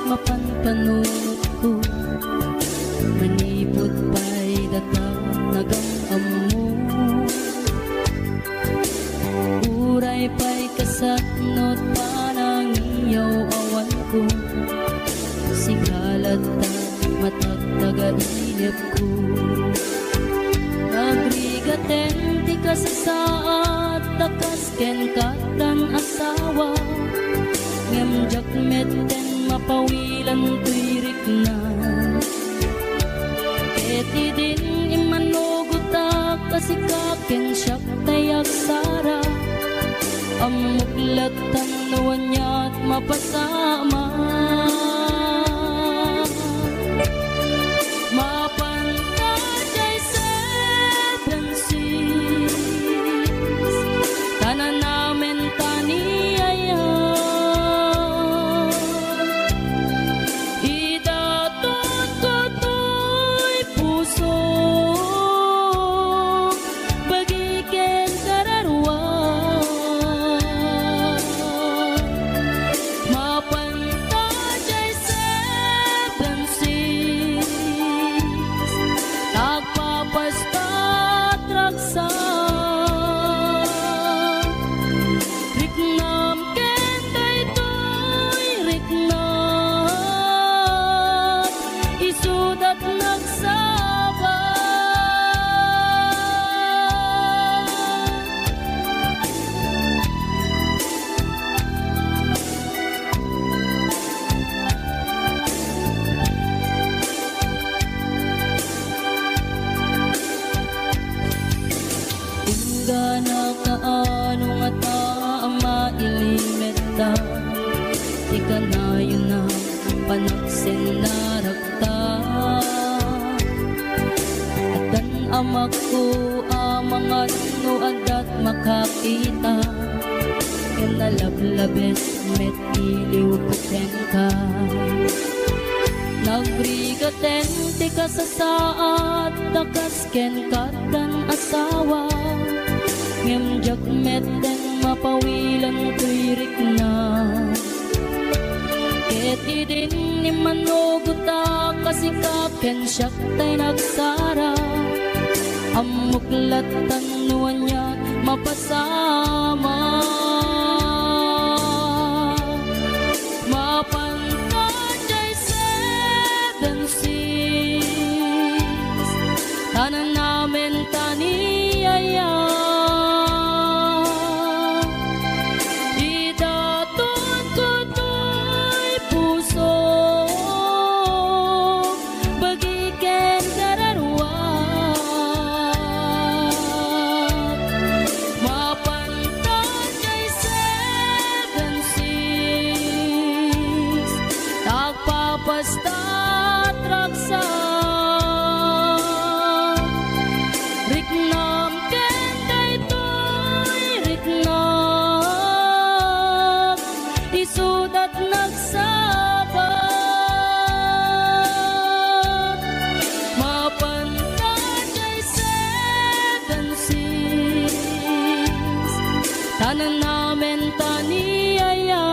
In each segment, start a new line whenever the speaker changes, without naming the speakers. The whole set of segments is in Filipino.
mapanpanunot ko. Manipod pa'y datanagang amo, uray pa'y kasatnot panang iyaw awan ko. Sigalat at matagtaga-inip ko. Nagrigaten ti kasasaat takas ken katan asawa, ngem jakmeten mapawilan tuirik na. Eti din imanugutak kasikaken siyak tayak sara, amuklatan nawan niya't mapasama. Mapantay seven seas, tanan namin taniyaya. Idatot ko to'y puso, bagiken kararwa. Mapantay seven seas, tagpapastat raksa. Riknam ken daytoy riknam, isudat nagsaba. Tingga na kaano nga taama ilimeta, di ka na yun na panaksin na rakta. At ang amak ko amang ano adat makakita, yan nalablabes met iliw puten ka. Nagrigaten ti kasasaat takas ken katan asawa, ngem jakmeten mapawilan tuirik na. Eti din ni manuguta kasikaken siyak tay nagsara, amuklatan nuwan niya mapasama. Mapantay seven seas, tanan namin taniyaya. Idatot ko to'y puso, bagiken kararwa. Mapantay seven seas, tagpapastat raksa. Riknam ken daytoy riknam, isudat nagsaba. Mapantay seven seas, tanan namin taniyaya.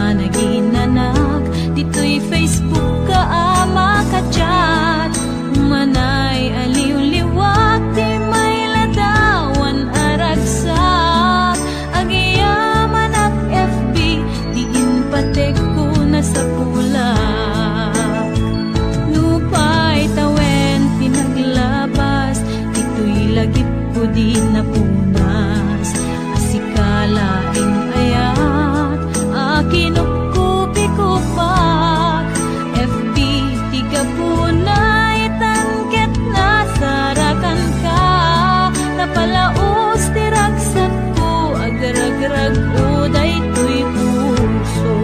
managinanak, dito'y Facebook ka ama ka-chat. Manay aliw-liwat, di may ladawan aragsak. Agiyaman at FB, diin patek ko na sa pulak. Lupay tawen pinaglabas, dito'y lagip ko di napunas. Asikalaing ayat, akinupkupi ko pa. FB tiga punay, tangket na sarakan ka. Napalaos tiragsat ko, agragrag uday to'y puso.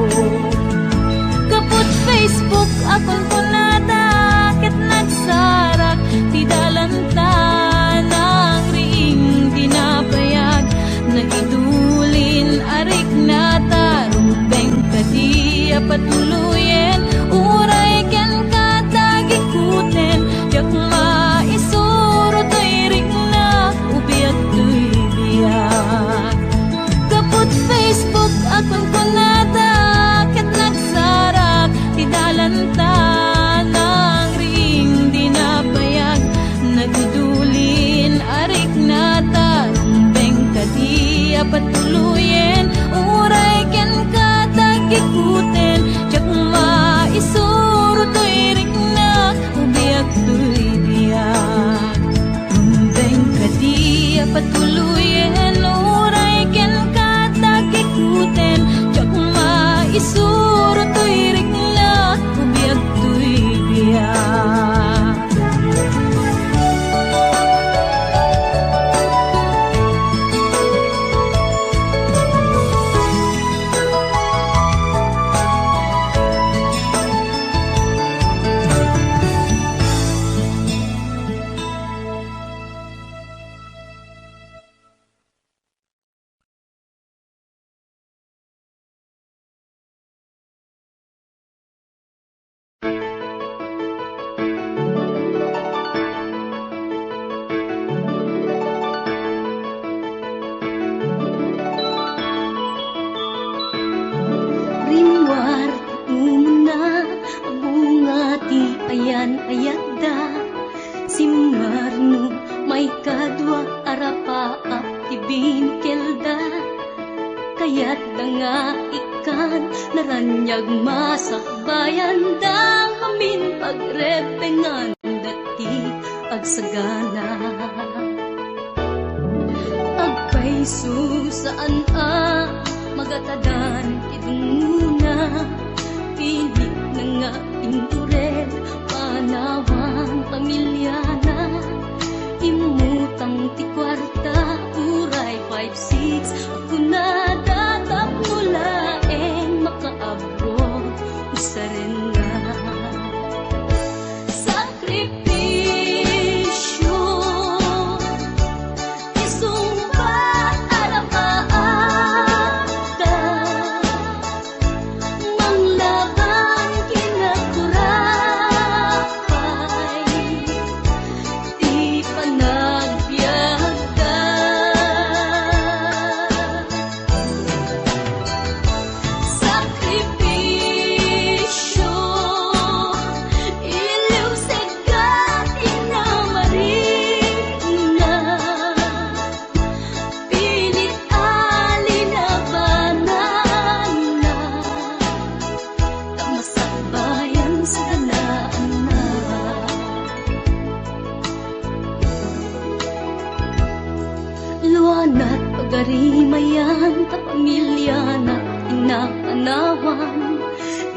Kaput Facebook akon ko natakit nagsarak, ti dalanta ng ring dinapayag. Naidulin arik na tarumbeng kadi apatuluyen, uray ken katagikuten. Jak maisuro to'y ring na ubiyat to'y biyak. Kaput Facebook akon ko natakit nagsarak, ti dalanta ng ring dinapayag. Nagdulin arik na tarumbeng kadi apatuluyen, uray ken katagikuten. Jak maisuro to'y ring na ubiyag to'y biyak. Rumbeng kadi apatuluyen, uray ken katagikuten. Jak maisuro to'y ring na ubiyag to'y biyak. Rimwar umuna, bunga ti ayan ayadda. Simmarno may kadwa arapa at ti binkelda. Kayat da nga ikan naranyag masakbayan da. Amin pagrepengan dati agsagana. Agpaiso saan magatadan idunguna. Pilit na nga indurel, panawang pamilyana. Imutang ti kwarta, uray 5-6. Ako na datap nulaeng makaabot, usarin na. Sakripisyo, isumbat arapaata. Manglaban kinakurapay, di panagbiagda. Sakripisyo, iliw segat inamarina. Pilit alinabanan na, tamasakbayan sa ganaan na. Luanat pagarimayan, kapamilya na inaanawan.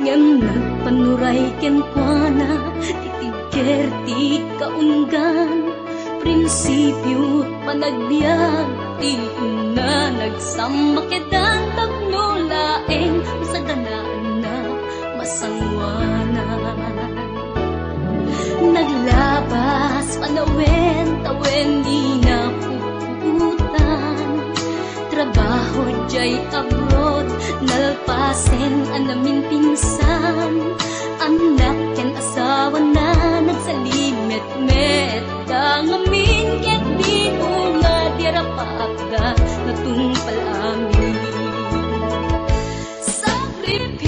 Ngem nagpanuray ken kuana, titigker ti kaunggan. Prinsipyo panagbiag, ti na nagsamakedan. Tagnulaeng sa ganaan na masangwanan. Naglabas panawen, tawen di na puputan. Trabaho jay abroad, nalpasen anamin pinsan. Anak ken asawa na nagsalimet-met. Dangamin ket di nga dirapagda natungpal amin. Sakripisyo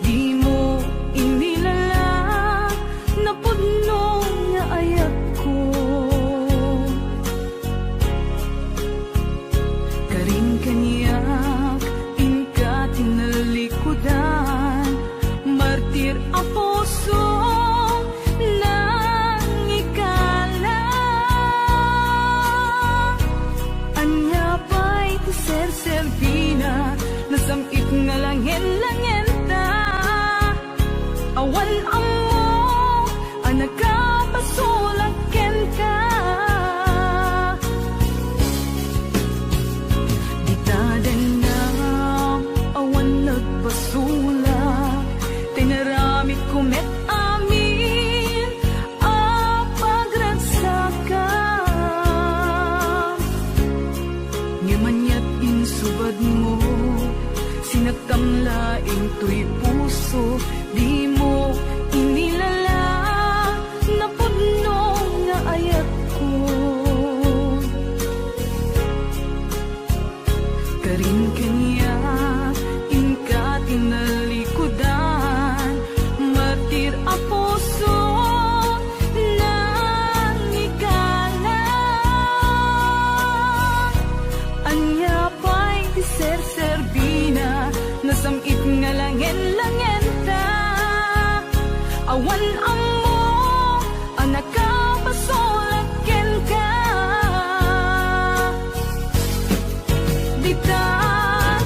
di mo inilala na pudno nga ayat ko. Karing kaniyak inka tinalikudan, martir a puso nang ikala. Anya pa'y ser-servina, nasamit nga langin-langin ta. Awan amo, anak ka pasulaken ka. Di ta din na awan nagpasula, tinaramit kumet amin a pagragsakan. Ngimanyat insubad mo, sinagtamlaing to'y puso, di mo inilala na pudno nga ayat ko. Karing kanya inka tinalikudan, martir a puso nang ikala. Anya pa'y ser-servina, nasamit nga langin-langin ta. Awan amo, anak ka pasulaken ka. Di ta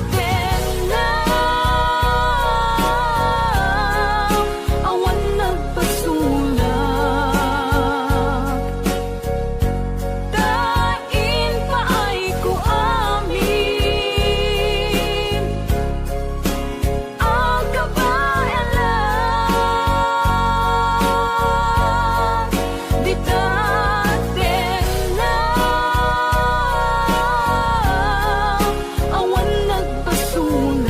din na awan nagpasulak, tain pa ay ko amin ang kabayan lang. Di tatin na awan nagpasulak.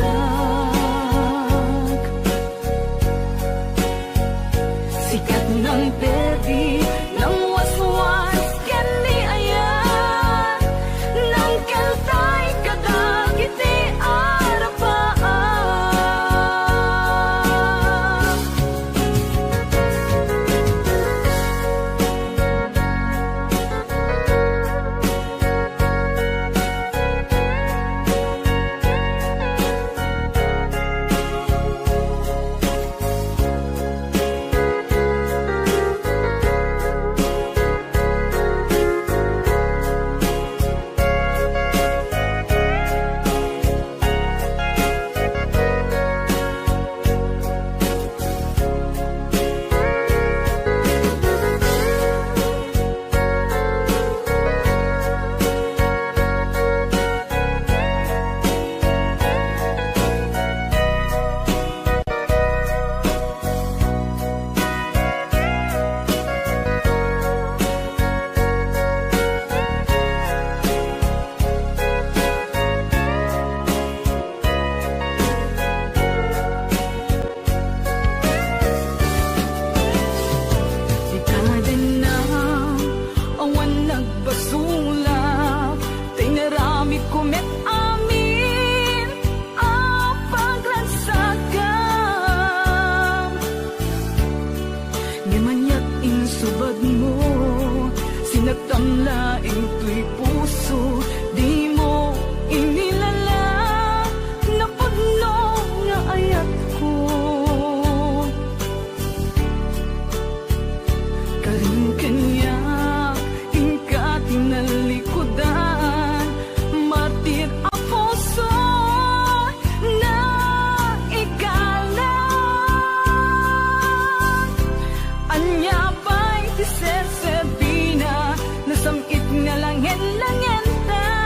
Sikat ng perdi ng waswas kani ayan, ng kaltay kadagiti arapaan. Di ka din na awan nagpasulak, tinaramit kumet amin ang pagragsakan. Ngimanyat insubad mo, sinagtamlaing to'y puso, di mo inilala na pudno nga ayat ko. Karing kanya inka tinalikudan, martir a puso na ikala. Anya pa'y ser-servina, nasamit nga langin-langin ta.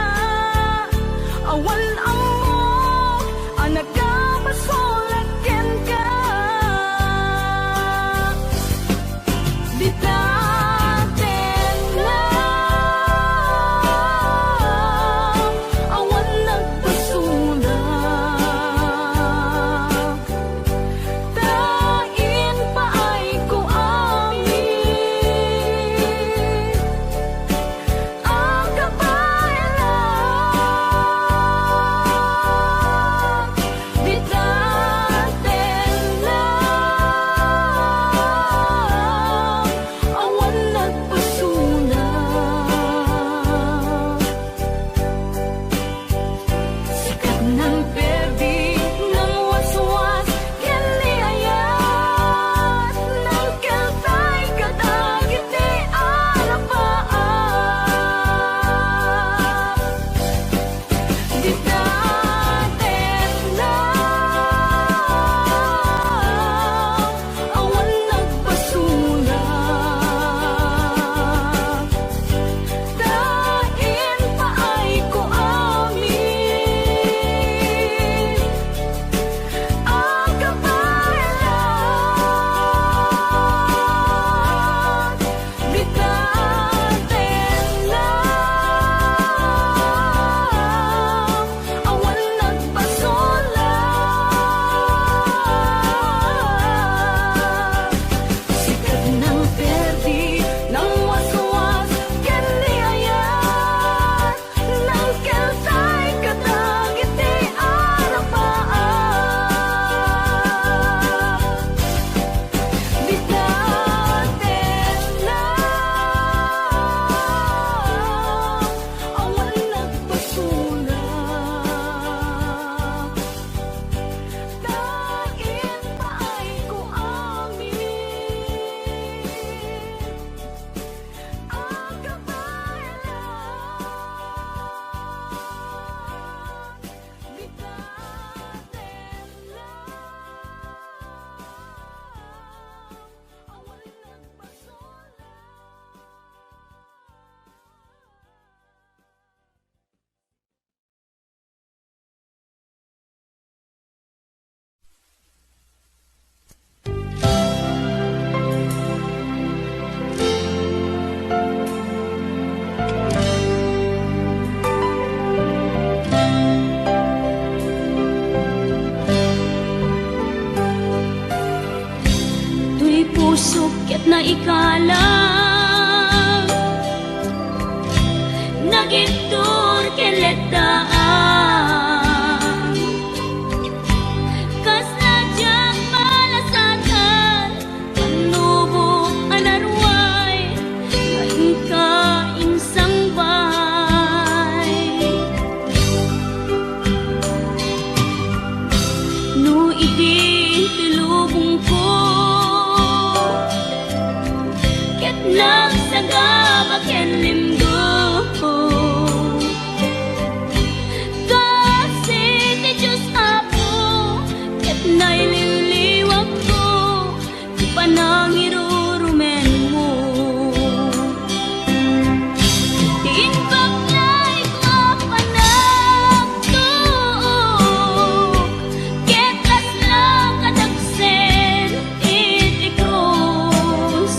ket na ikalang nagitur keletaan kas nadyang malasatan panubo anarway ngayon ka insang bay no idi tilubong ko ket nagsagabak ken limdo kasi ti Diyos Apo ket naililiwag ko ti panangirurumen mo ti inbaklay ko panagtuok ket laslang kadagsen iti krus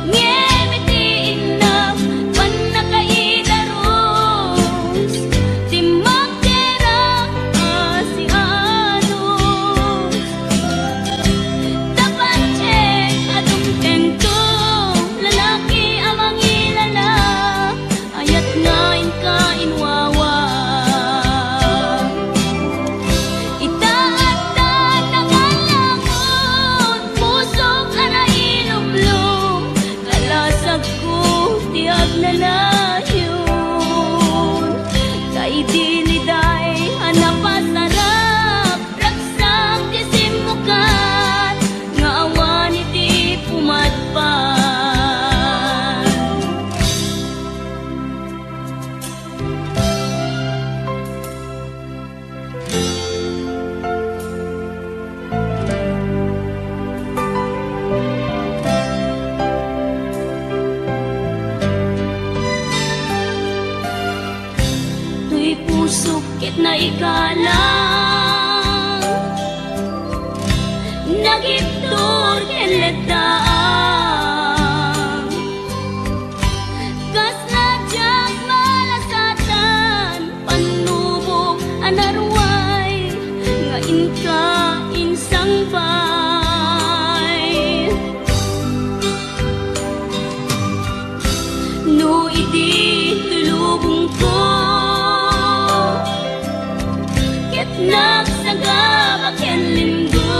ngem iti inam panakaidaros ti magderang asianos dapat check adung tengtong lalaki amang ilala ayat ngain ka inwawa itaatan nangalangon pusok ana ilumlum kalasag ko ti agnalayon kay diliday hanapasarap raksang ti simukan nga awan iti pumatpan tuy pusok ket na ikalang nagiptur keletaan kas nadyang malasatan panubok anarway ngain ka insang bay no idi tulubong ko ket nagsagabak ken limdo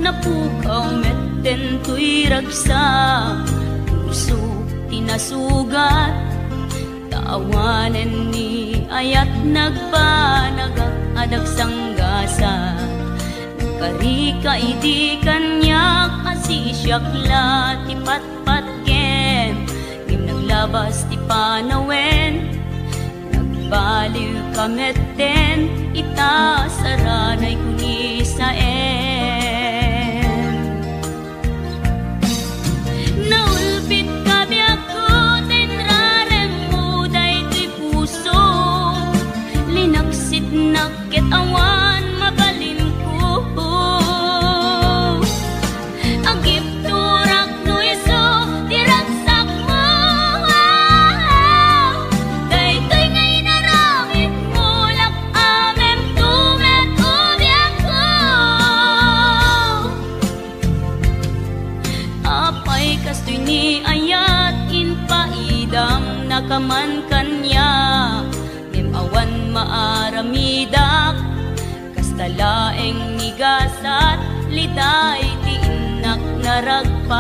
napukaw metten tuy ragsa, puso tinasugat, taawanen ni ayat nagpanagak adag sanggasa. Karika idi kanyak asisyakla ti patpatken, ngim naglabas ti panawen, nagbaliw kametten, ita saranay kuni saen. Naulpit kami ako, tenrarem mo daytoy puso, linaksit nakit awan mabalin ko. Agip turak no iso, diragsak mo, daytoy ngay naramit mo, lak amem tumet ubiak ko. Apay kastoy ni ayat inpaidam nakaman kanya, ngem awan maaramidak, kastalaeng nigasat, liday ti inak naragpat.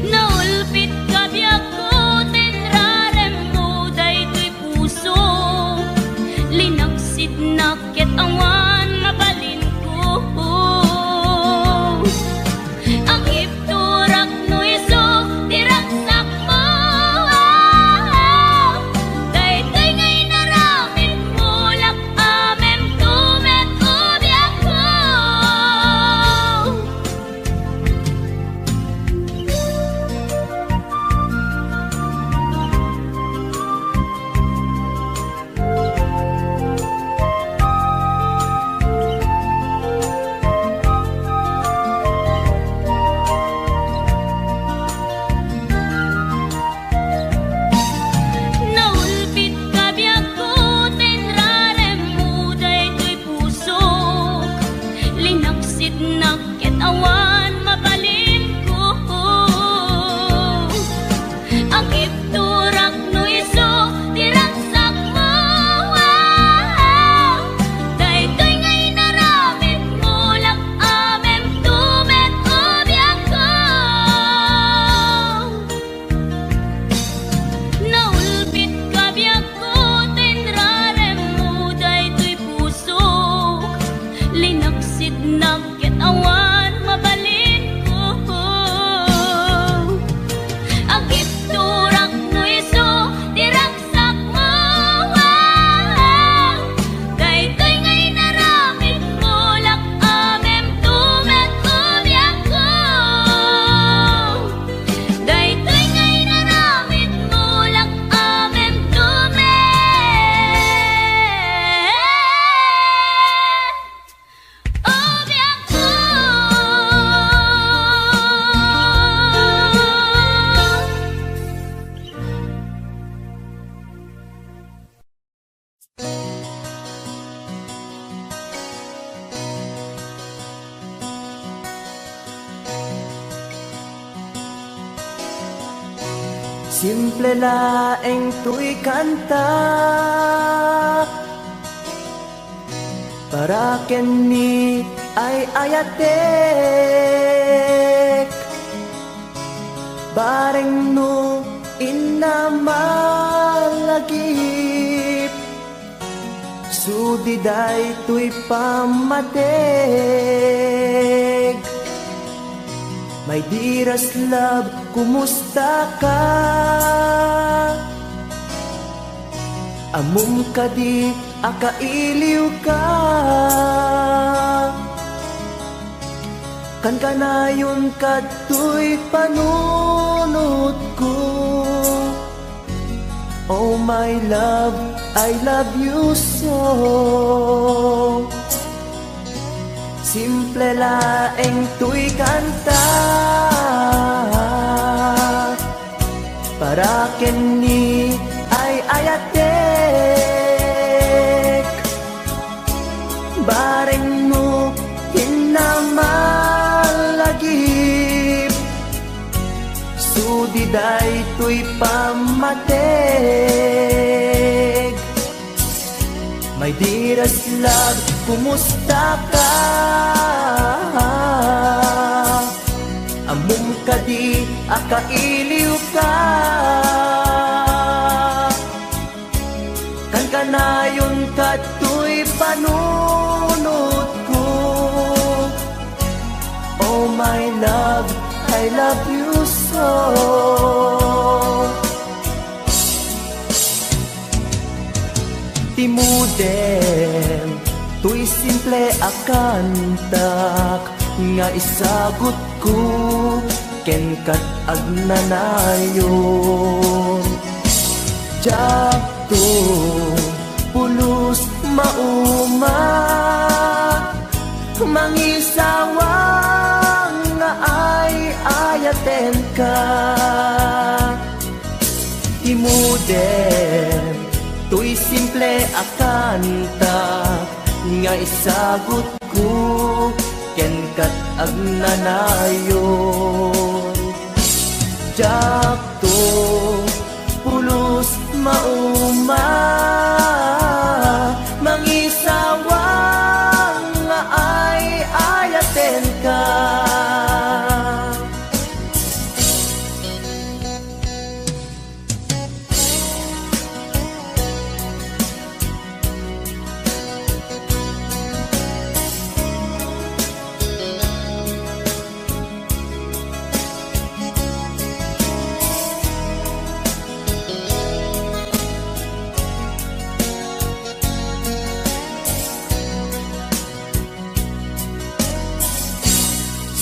Naulpit kabiyak ko, tenrarem mo daytoy puso, linaksid nakit awan mabalin ko. Ang ipturak no iso, diragsak mo, daytoy ngay naramit mo, lak amem tumet ubiak ko. Naulpit kabiyak ko, tenrarem mo daytoy puso, linaksid nakit awan mabalin ko. Ang ipturak no iso, diragsak mo, daytoy ngay naramit mo, lak amem tumet ubiak ko. Naulpit kabiyak ko, tenrarem mo daytoy puso, linaksid nakit awan mabalin ko. Agip turak no iso, diragsak mo, daytoy ngay naramit mo, lak amem tumet ubiak ko. Daytoy ngay naramit mo, lak amem tumet ubiak ko.
Simple laeng tuy kanta, para kenni ay ayatek, bareng no inamalagip, sudiday tuy pamateg. My dearest love, kumusta ka? Amum ka di akailiw ka, kan kanayon kadtoy panunot ko. Oh my love, I love you so. Simple laeng tuy kanta, para kenni ay ayatek, bareng mo hinamalagip, sudiday tuy pamateg. My dearest love, kumusta ka? Amum ka di, akailiw ka. Kan kanayon ka tuy panunod ko. Oh my love, I love you so. Timuden, tuy simple akantak, nga isagot ko, ken kat agnanayon. Jakto, pulos mauma, mangisawang nga ay ayaten ka. Timuden, tuy simple akantak, nga isagot ko, ken kat agnanayon. Jakto, pulos mauma, mangisawang nga ay ayaten ka.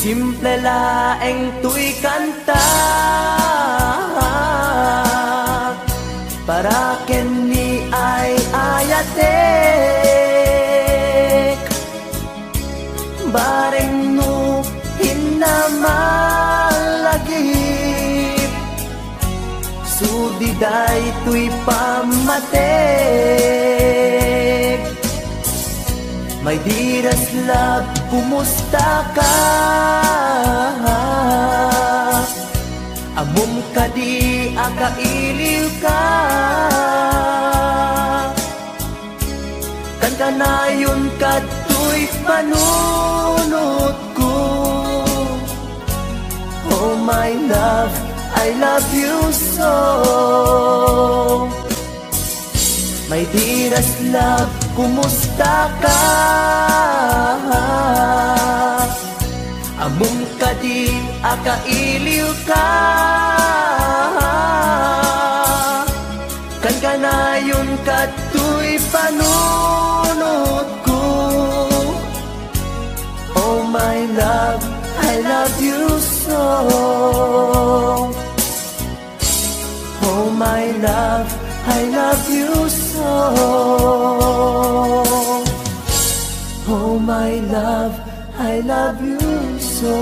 Simple laeng tuy kanta, para ken ni ay ayatek. Bareng no hinamalagip, sudiday tuy pamatek. My dearest love, kumusta ka? Amum ka di, akailiw ka. Kan kanayon ka tuy panunod ko. Oh my love, I love you so. My dearest love, kumusta ka? Amum ka di, akailiw ka. Kan kanayon ka tuy panunod ko. Oh my love, I love you so. Oh my love, I love you so. Oh my love, I love you so.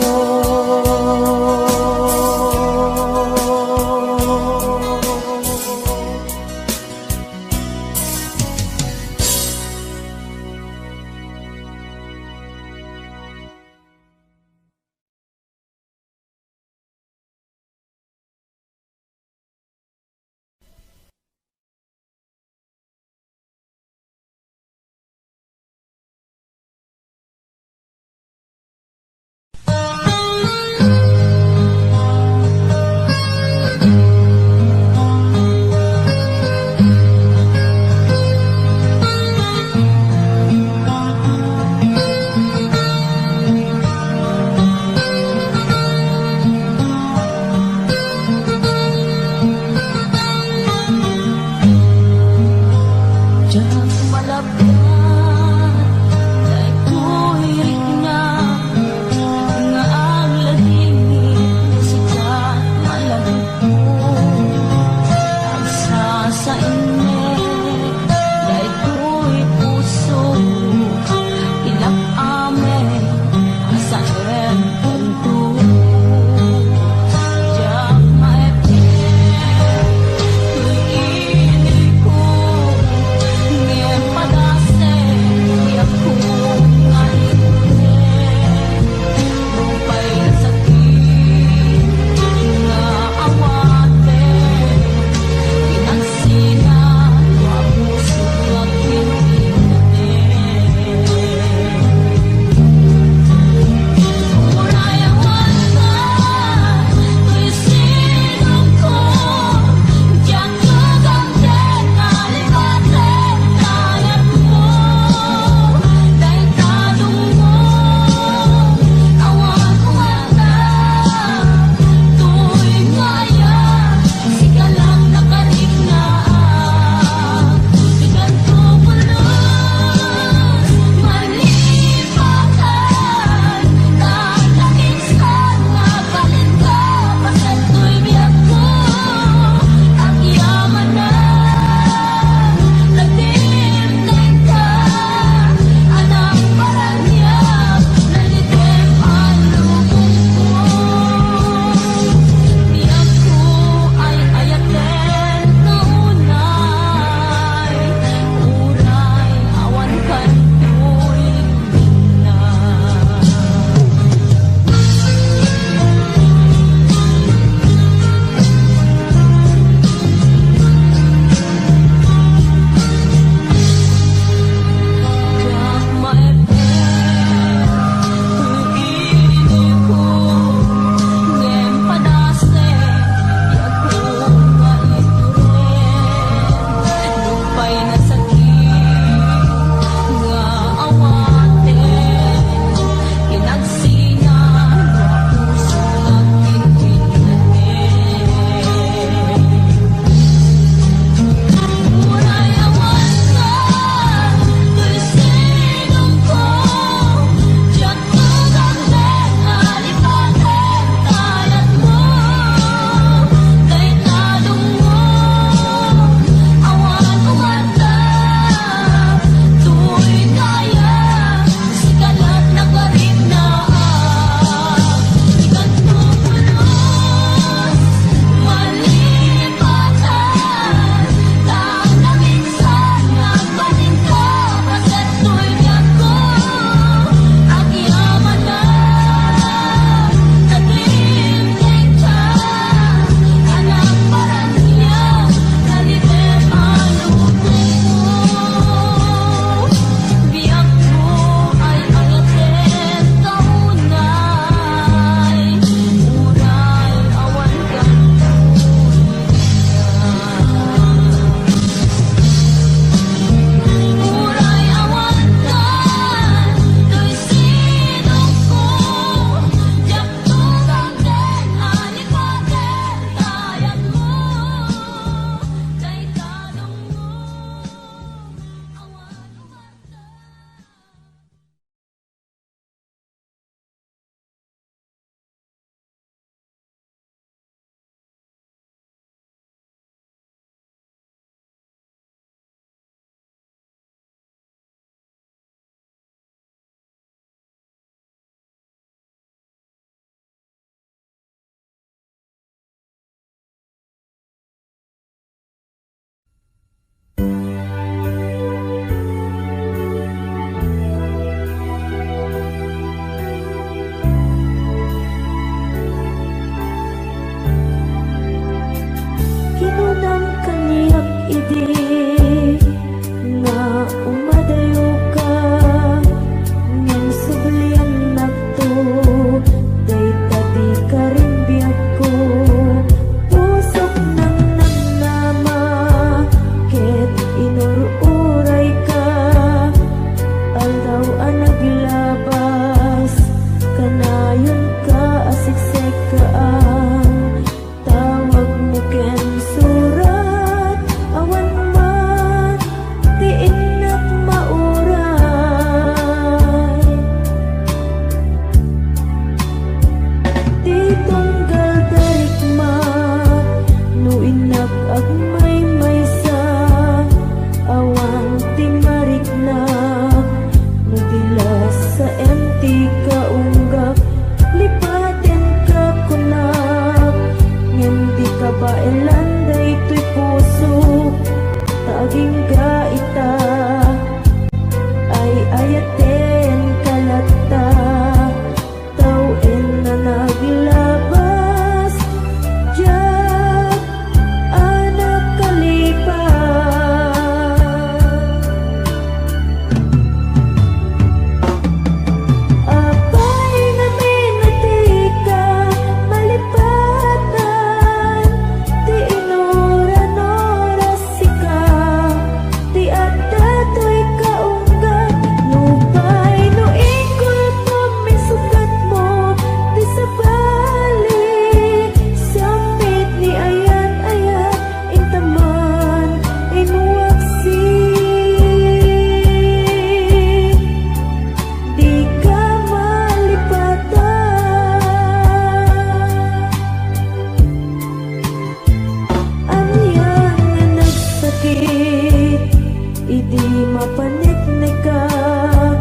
Idi mapaniknikan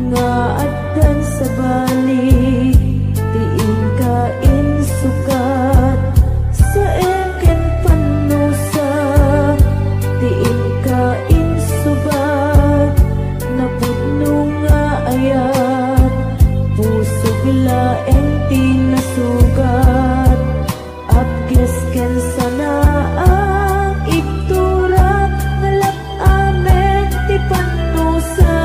nga addan sa balik, tiin kain sukat sa eken panusa, tiin kain subat napudno nga ayat, pusog laeng tinasugat, abges ken sana ang iktura ngalap amen ti panusa.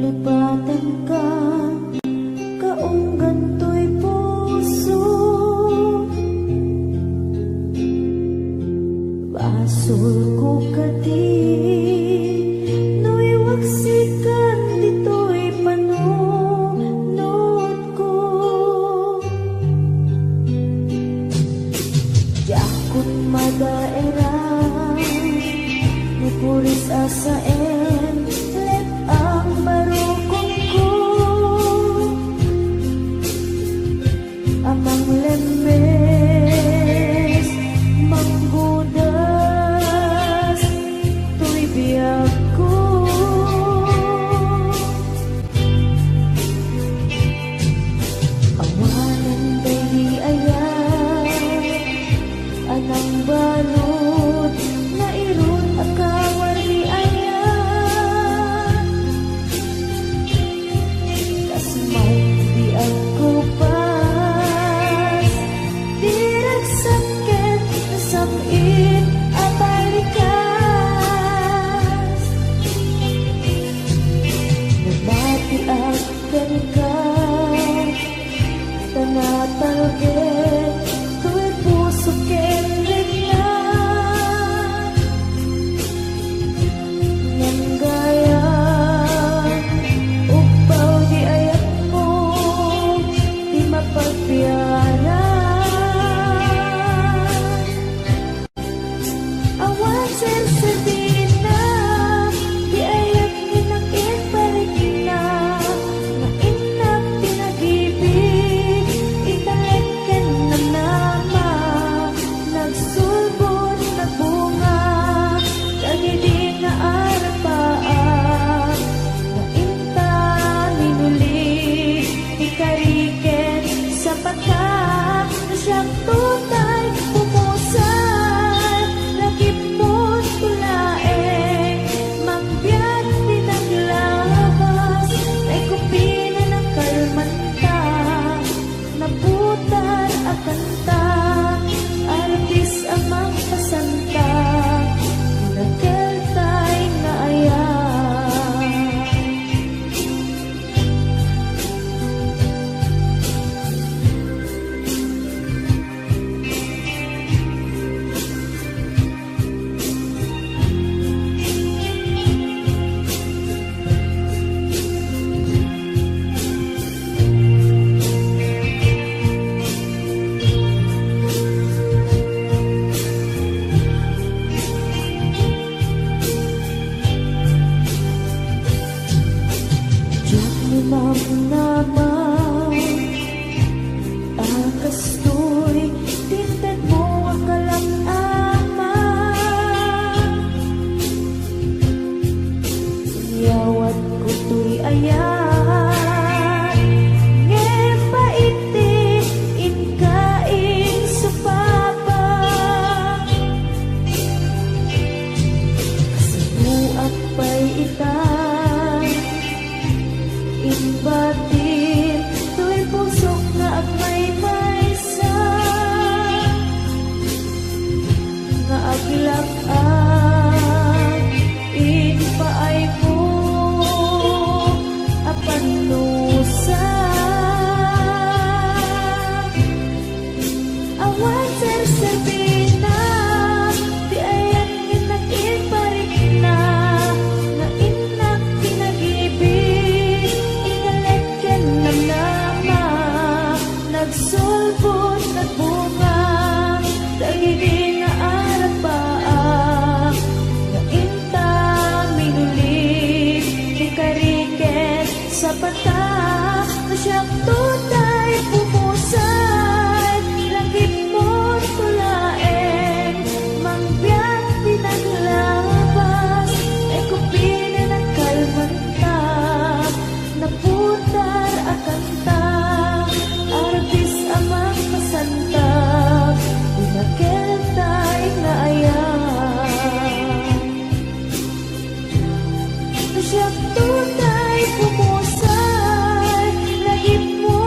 lipatan ka, kaunggan to'y puso. Basol ko kati, no'y waksikan dito'y panunod ko. Jakot madaera, ni puris asaen, let ang barukong ko. Amang lembes, manggudas, to'y biyag ko. Awanan ba'y ayan, anang balot, na irun akawar ni ayan. Kas may di ako pas, dirag sakit na samin abalikas. Nabati at ka, tanatalgin, tu'y puso kenrig na. Nang gaya, upaw di ayat mo, di mapagpiyara. Awan sensatin na, di ayat ninakit balik na. Na inak pinag-ibig, italagkan na nama. Nagsulbon na bunga, kagidi nga arapaan. Na inta minuli, ikariken sa pata. Na siyang tutay pumusan, lakip mo't tulaeng. Mangbiyak pinaglabas, ay kupina ng kalmanta. Naputan at kanta, artis amang pasanta. Nagkeltay na ayan. Diyak ni naman, akas to'y tintad mo ang kalangama. Siyawat ko to'y ayan, ngepaiti, inkain sa papa. Kasabuak pa'y itan, imbatin, to'y pusok na at may maysa. Nga aglak-an, inpaay mo, apanusa. Awan sersabina, di ayan ginagin parik na. Na inak pinag-ibig, ingalagyan ng nama. Nagsulbon na bunga, dagiti nga arapaan. Na inta minuli, di kariket sa pata. Na siyang tutay pumusan, langit mo't tulaeng. Mangbiyak pinaglabas, ay kupina ng kalmanta. Naputar at kanta, artis amang pasanta. Pinagkeltay na ayan. Na siyang tutay pumusay, lagip mo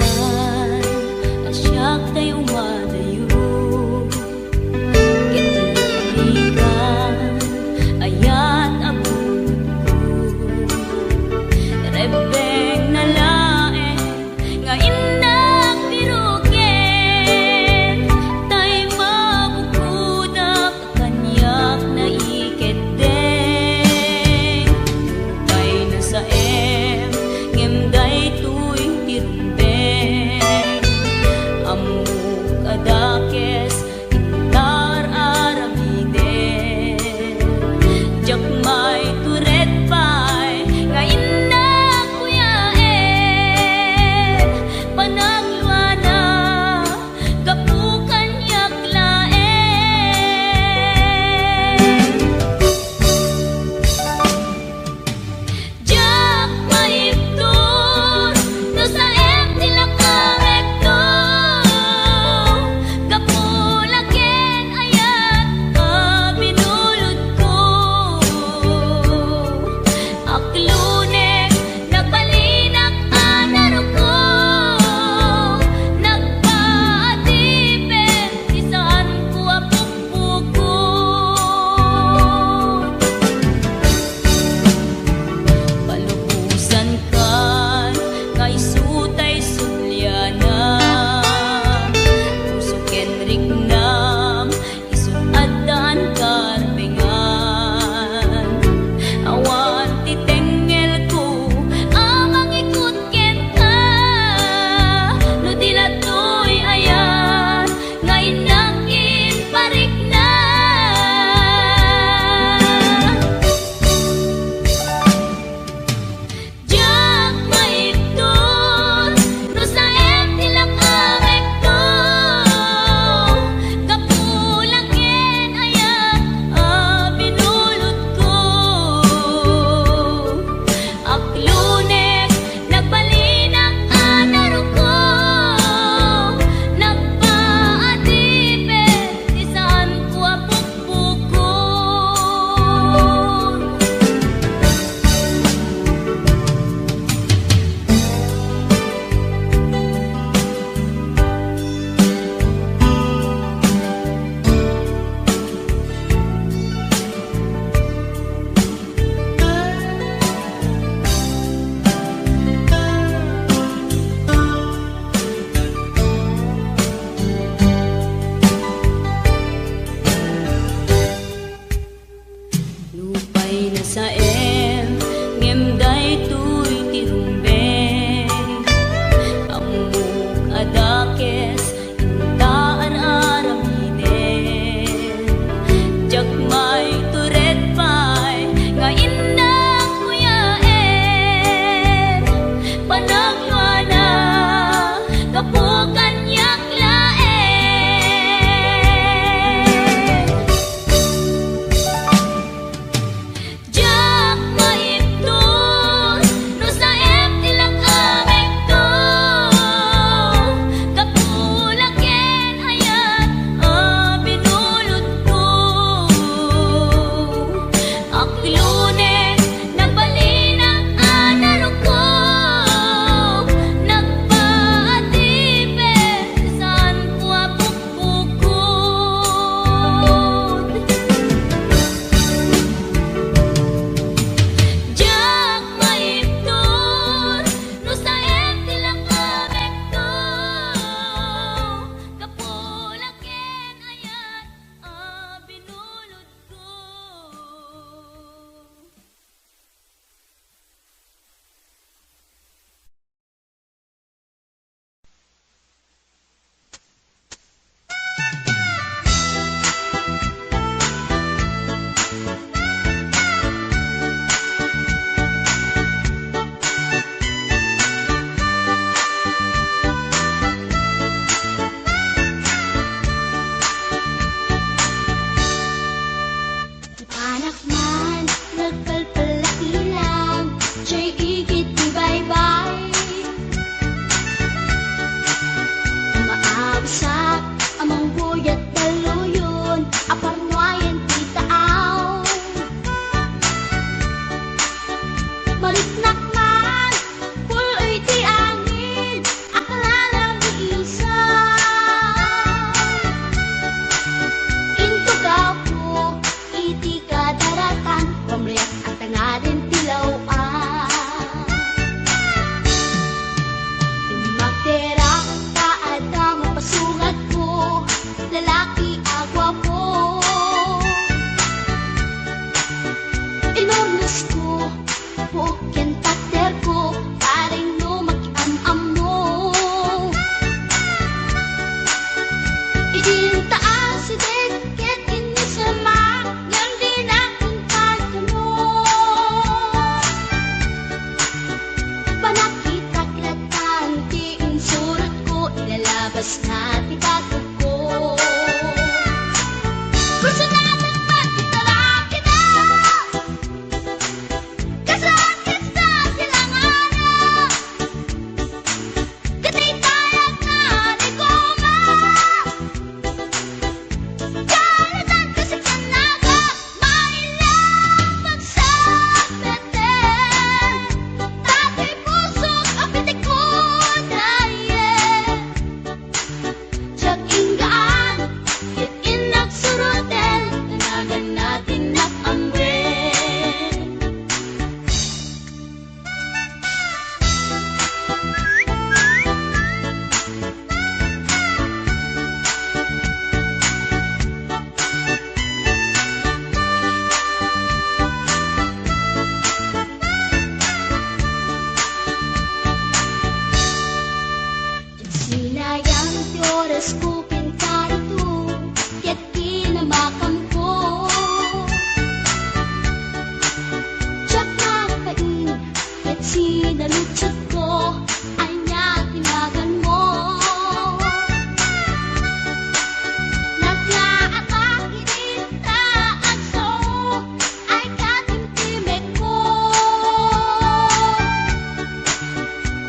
Nagpalitan asyak tay umadayo Kitilikan ayat abot ko Rebeng na laeng nga indak pirugen Tay mabukudak kanyak na iketeng Tay na sa ngem tuy tirumbeng Amuk adakes intar aramiden Jak may turet pay nga indak kuyaen Panagluana kapukan yaklaen Jak maiptur no sa tilakarekto Kapulaken ayat binulod ko Aklunek nagbalinak anaro ko Nagpaatipin isaan ko apukpukon Palubusan kan nga isutay sulyana Puso kenrik nam isun adan karpengan Awan titengel ko amang ikut kenta No dilatoy ayan nga inangkin parik na Jak maiptur no sa tilakarekto Kapulaken ayat binulod ko Aklunek nagbalinak anaro ko Nagpaatipin isaan ko apukpukon Lupay na sa ngem tuy tirumbeng Amuk adakes intaan aramiden Jak may turet pay nga indak kuyaen Panagluana kapukan yaklaen Jak maiptur no sa tilakarekto Kapulaken ayat binulod ko Aklunek nagbalinak anaro ko Nagpaatipin isaan ko apukpukon Jak maiptur no sa tilakarekto Kapulaken ayat binulod ko Anak man, nagkalpalak ilang Siya'y igit ni bye-bye Maabsak amang buyat daluyon Aparnuayan titaaw Maritnak man, puloy ti angin Akala lalabas na titatuko. Gusto natin magtitalaki na, kasakit sa silanganan, katay-tayag na ligoma, kalatan kasi kanaga, mailang magsabete, tatay puso't apitik ko daye. Tiyak inggaan, hitin nagsurutin, tanagan natin nakamwe. Sinayang ti oras ko pinkarito, ket kinamakam ko. Tiyak nakapain, ket sinalutsot ko, ay niya tinagan mo. Naglaatang inita at so, ay katimtimek ko.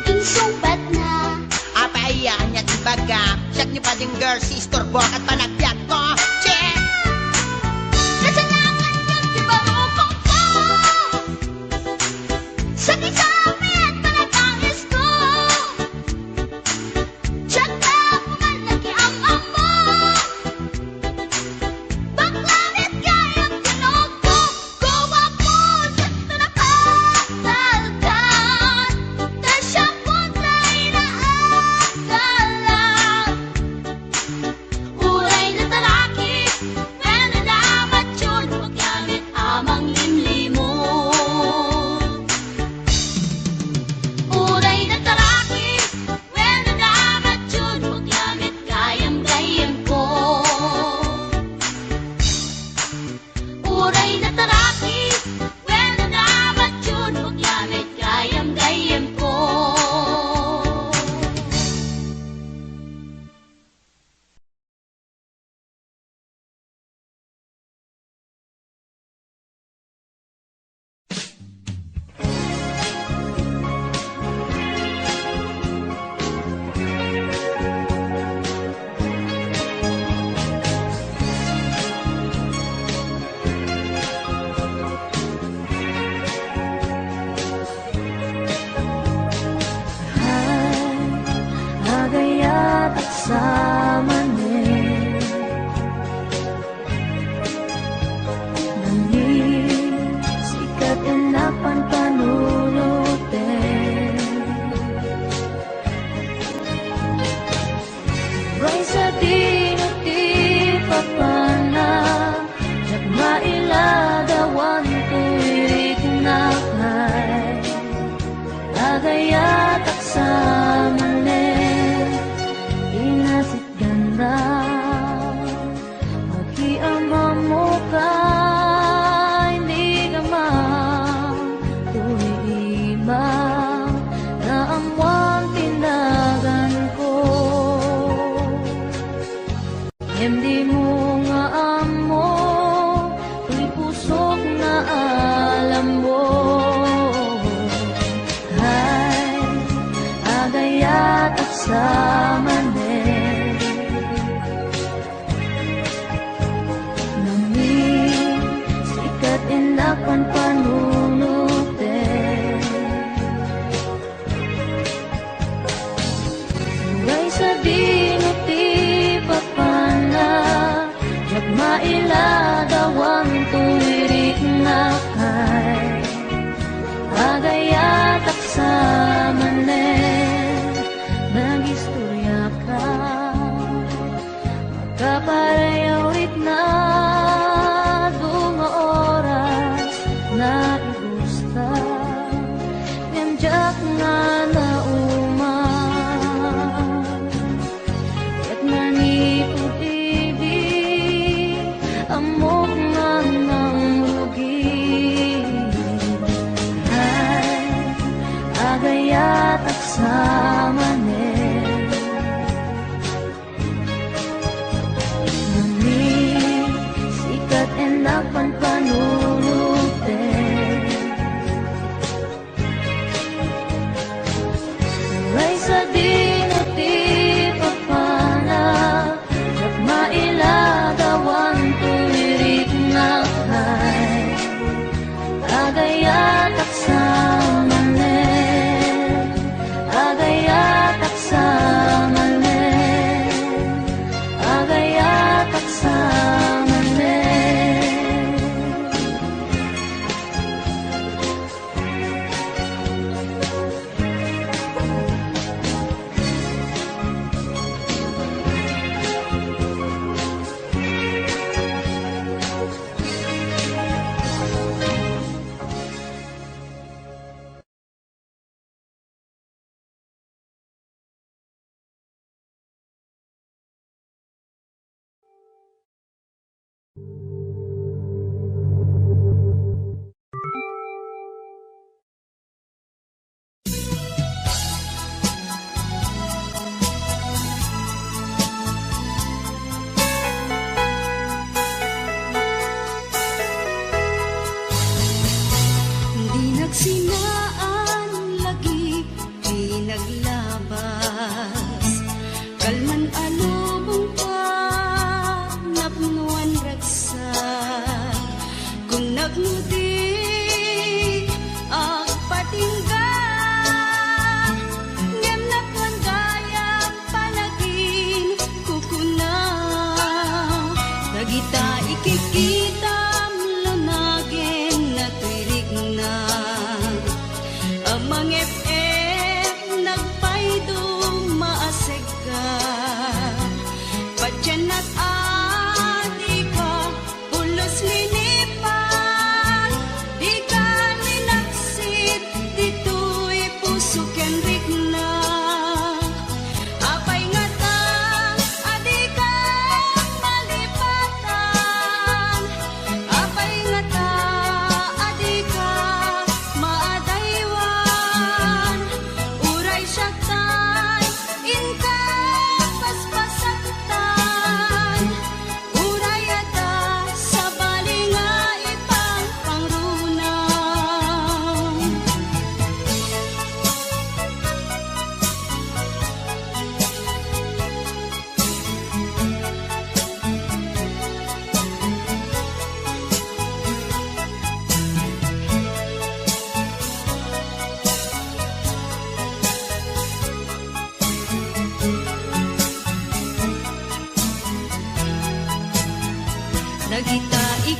Insumbat na,
Apayaan niya tibaga, siyak niyo pa ding girl, sister, bok at panagbiag ko. Check!
kasalanan yung tibarupong ko. Sa kisapit panagangis ko, tiyak na pumalaki ang amo. Baklamit kayang tinog ko, gawa po sa tunapagdaldan, na siyang puntay na agalan. Uray na talaki,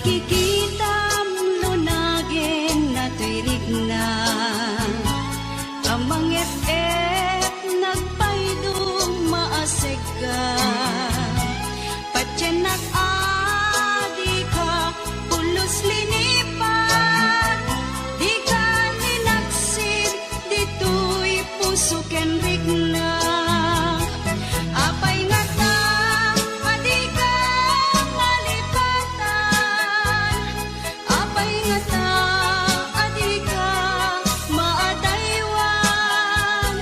Kikitam lunagin na tuirig na Amang et nagpaydong maasig ka Patyanak adi ka pulos linipan Di ka ninaksid dito'y puso ken rigna Apay nga ta adi ka malipatan Apay nga ta adi ka maadaywan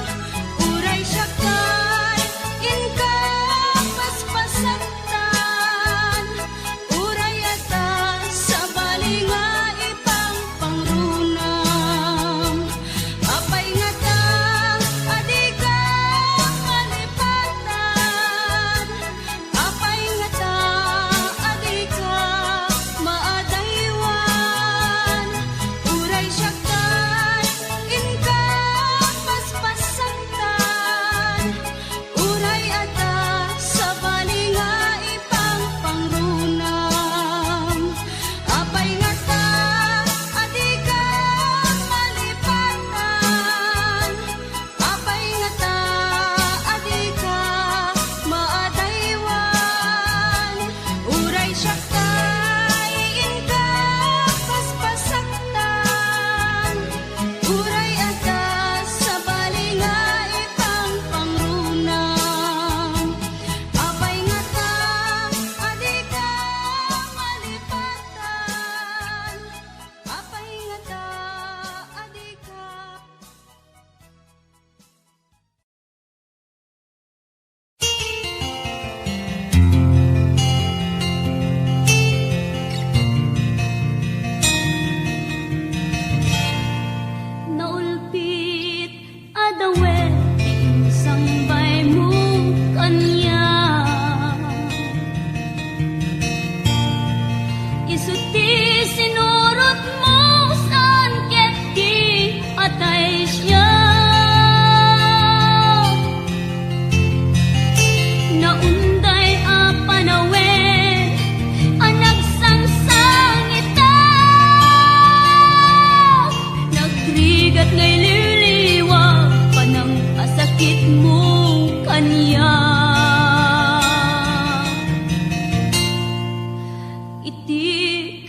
Uray siya kay inka paspasaktan Uray ata sa bali nga ipang pangrunam Apay nga ta adi ka malipatan Apay nga ta adi ka maadaywan Uray siya kay inka paspasaktan Uray ata sa bali nga ipang pangrunam Apay nga ta adi ka malipatan Apay nga ta adi ka maadaywan Uray siya kay inka paspasaktan Uray ata sa bali nga ipang pangrunam Apay nga ta adi ka malipatan Apay nga ta adi ka
Naulpit adawet sambay mo kanya Isuti sinurot mo saan ket di atay siya Naunday a panawid anak sangsangita Nagrigat ngay liliwag panang asakit mo kanya Iti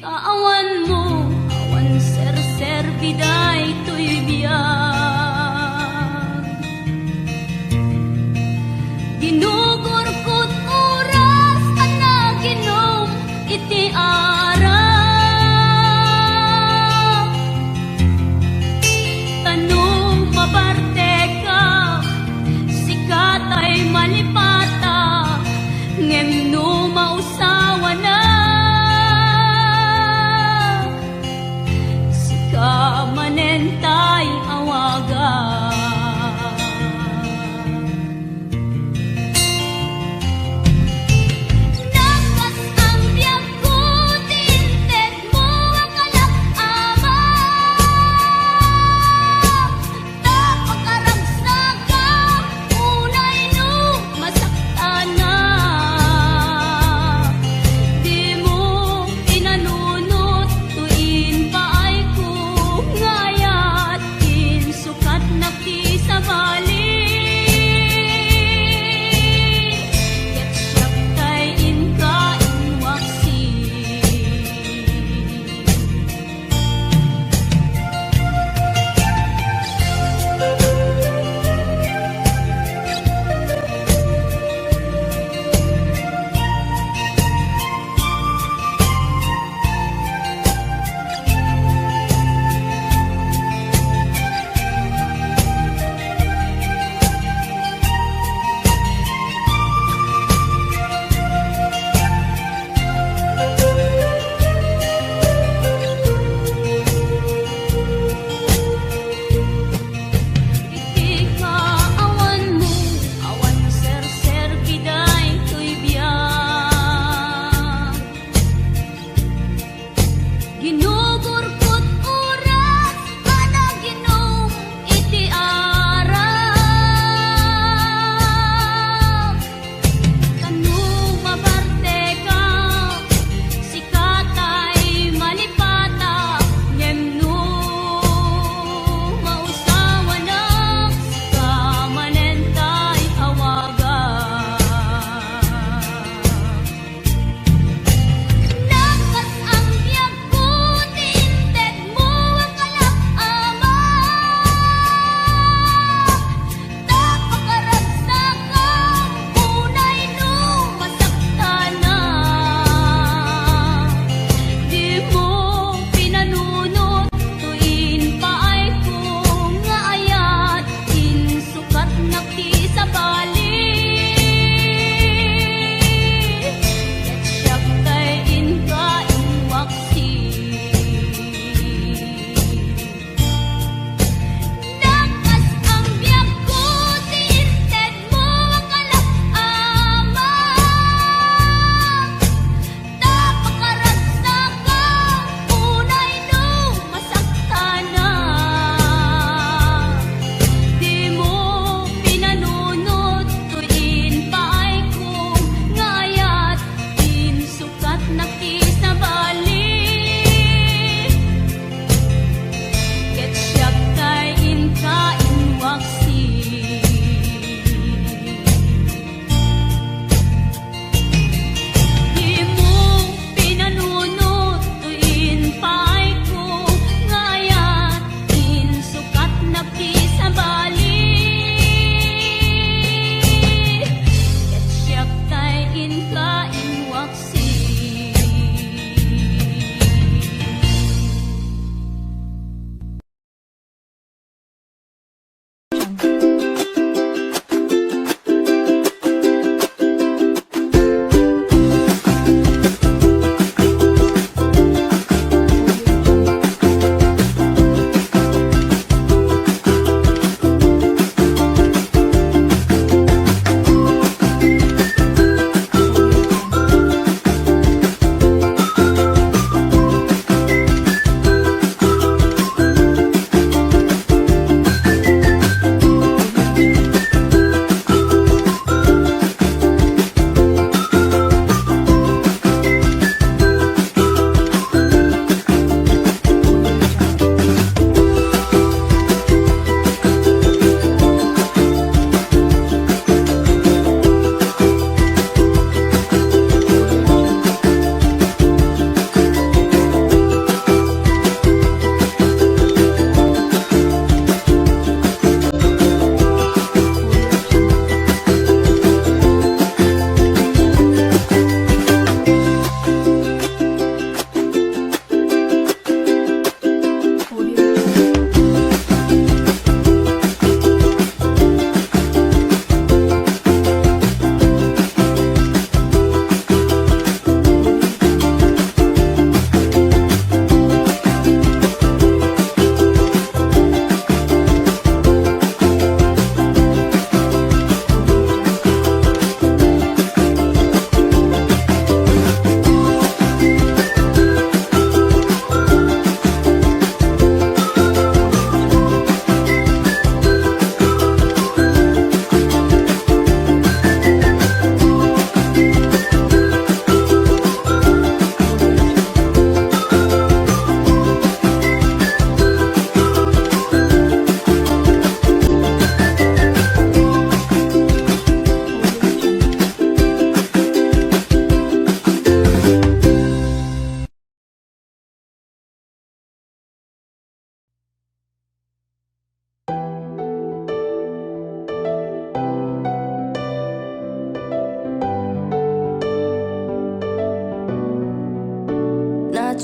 kaawan mo awan ser biday to'y biyag Ginugor ko't oras anaginom iti arap Tanong mabarte ka sikat ay malipata ngem no mausawa na Sika manentay awaga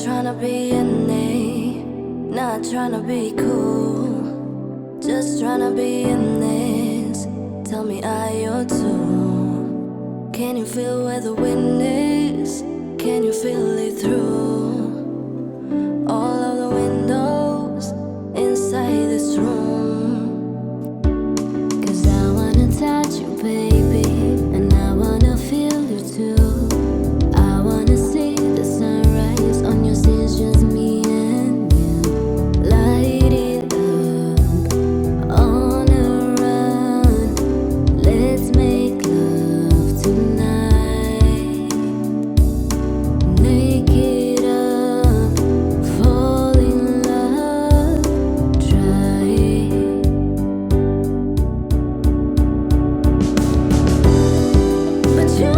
tryna be unique, not tryna be cool, just tryna be in this. Tell me, are you too? Can you feel where the wind is? Can you feel it through all of the windows inside this room? 'Cause I wanna touch you, baby, and I wanna feel you too. I wanna see the sunrise on your stage, just me and you. Light it up on a run. Let's make love tonight. Naked up, fall in love, try. But you